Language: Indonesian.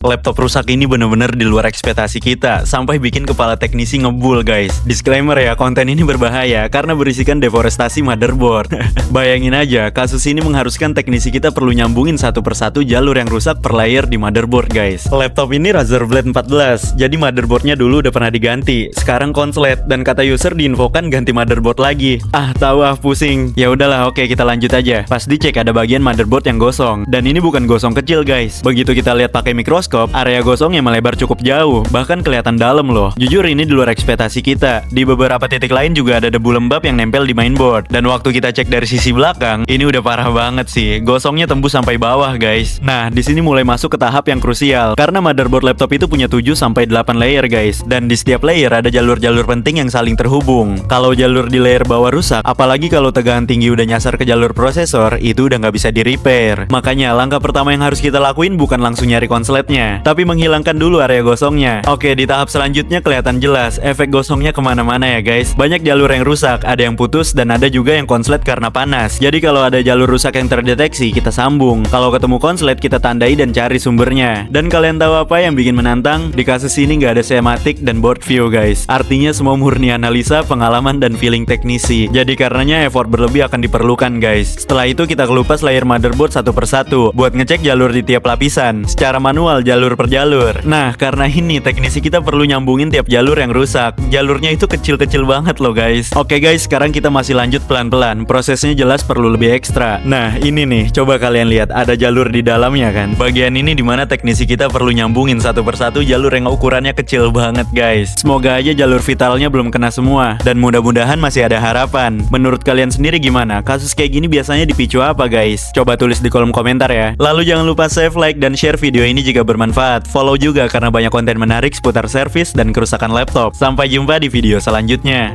Laptop rusak ini bener-bener di luar ekspektasi kita, sampai bikin kepala teknisi ngebul guys. Disclaimer ya, konten ini berbahaya karena berisikan deforestasi motherboard. Bayangin aja, kasus ini mengharuskan teknisi kita perlu nyambungin satu persatu jalur yang rusak per layer di motherboard guys. Laptop ini Razer Blade 14, jadi motherboardnya dulu udah pernah diganti, sekarang konslet, dan kata user diinfokan ganti motherboard lagi. Tahu pusing. Ya udahlah, oke kita lanjut aja. Pas dicek ada bagian motherboard yang gosong, dan ini bukan gosong kecil guys. Begitu kita lihat pakai mikroskop, area gosongnya melebar cukup jauh, bahkan kelihatan dalam loh. Jujur ini di luar ekspektasi kita. Di beberapa titik lain juga ada debu lembab yang nempel di mainboard. Dan waktu kita cek dari sisi belakang, ini udah parah banget sih. Gosongnya tembus sampai bawah guys. Nah, di sini mulai masuk ke tahap yang krusial karena motherboard laptop itu punya 7 sampai 8 layer guys. Dan di setiap layer ada jalur-jalur penting yang saling terhubung. Kalau jalur di layer bawah rusak, apalagi kalau tegangan tinggi udah nyasar ke jalur prosesor, itu udah nggak bisa di repair. Makanya langkah pertama yang harus kita lakuin bukan langsung nyari konsletnya, tapi menghilangkan dulu area gosongnya. Oke, di tahap selanjutnya kelihatan jelas efek gosongnya kemana-mana ya guys. Banyak jalur yang rusak, ada yang putus, dan ada juga yang konslet karena panas. Jadi kalau ada jalur rusak yang terdeteksi, kita sambung. Kalau ketemu konslet, kita tandai dan cari sumbernya. Dan kalian tahu apa yang bikin menantang? Di kasus ini nggak ada schematic dan board view guys. Artinya semua murni analisa, pengalaman, dan feeling teknisi. Jadi karenanya effort berlebih akan diperlukan guys. Setelah itu kita kelupas layer motherboard satu persatu buat ngecek jalur di tiap lapisan secara manual, jalur per jalur. Nah, karena ini teknisi kita perlu nyambungin tiap jalur yang rusak. Jalurnya itu kecil-kecil banget loh guys. Oke guys, sekarang kita masih lanjut pelan-pelan. Prosesnya jelas perlu lebih ekstra. Nah, ini nih, coba kalian lihat ada jalur di dalamnya kan. Bagian ini dimana teknisi kita perlu nyambungin satu persatu jalur yang ukurannya kecil banget guys. Semoga aja jalur vitalnya belum kena semua, dan mudah-mudahan masih ada harapan. Menurut kalian sendiri gimana? Kasus kayak gini biasanya dipicu apa guys? Coba tulis di kolom komentar ya. Lalu jangan lupa save, like, dan share video ini jika bermanfaat. Follow juga karena banyak konten menarik seputar servis dan kerusakan laptop. Sampai jumpa di video selanjutnya.